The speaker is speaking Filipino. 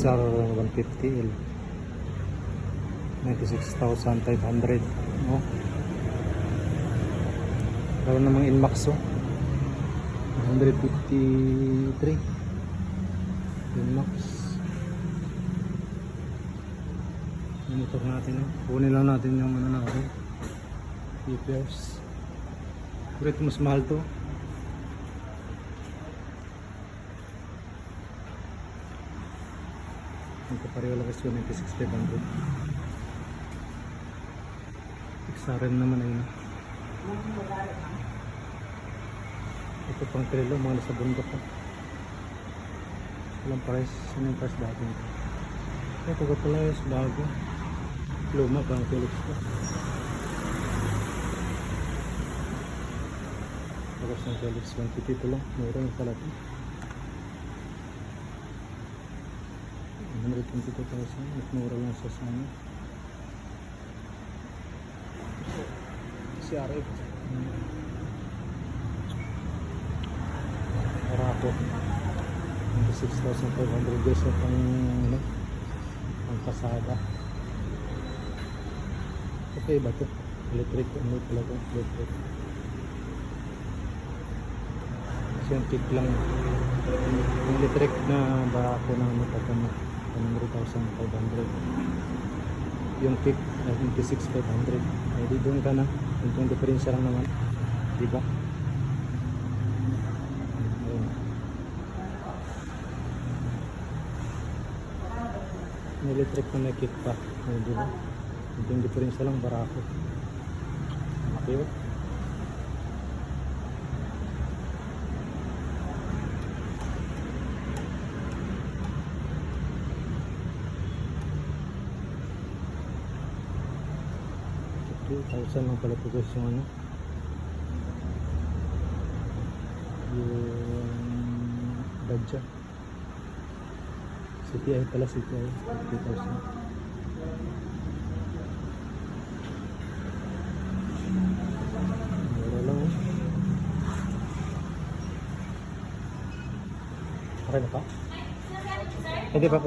XR 150L 96,500, no? Meron namang Inmax, 153 Inmax. Yung motor natin, kunin lang natin yung ano natin, PPRs. Pero ito mas mahal to. Ito pareho lang is 96,500. XRM naman ayun. Ito pang trailer, mga nasa bundok ko. Walang price. Ano yung price dati nito? Ito ko pala is bago. Luma pang Philips ko. Tapos ng Philips 150 lang. Mura yung pala ito. 122,000. Mas mura lang sa sana. CRF. Arako. 6,500 guys at ang ano, ang pasada. Okay ba ito? Electric, ano pala ito? Electric. Kasi yung kick lang. Yung electric na barako na matagano. 100,500. Yung kick ay 26,500. Ay di doon ka na. Yung diferensya lang naman. Diba? Electric na may kick pa. Ay, diba? Yung diferensya lang barako. Okay. $2,000 lang pala ito guys yung ano, yung Badja CTI pala, CTI 2,000. Mura lang okay na pa? Hindi pa po.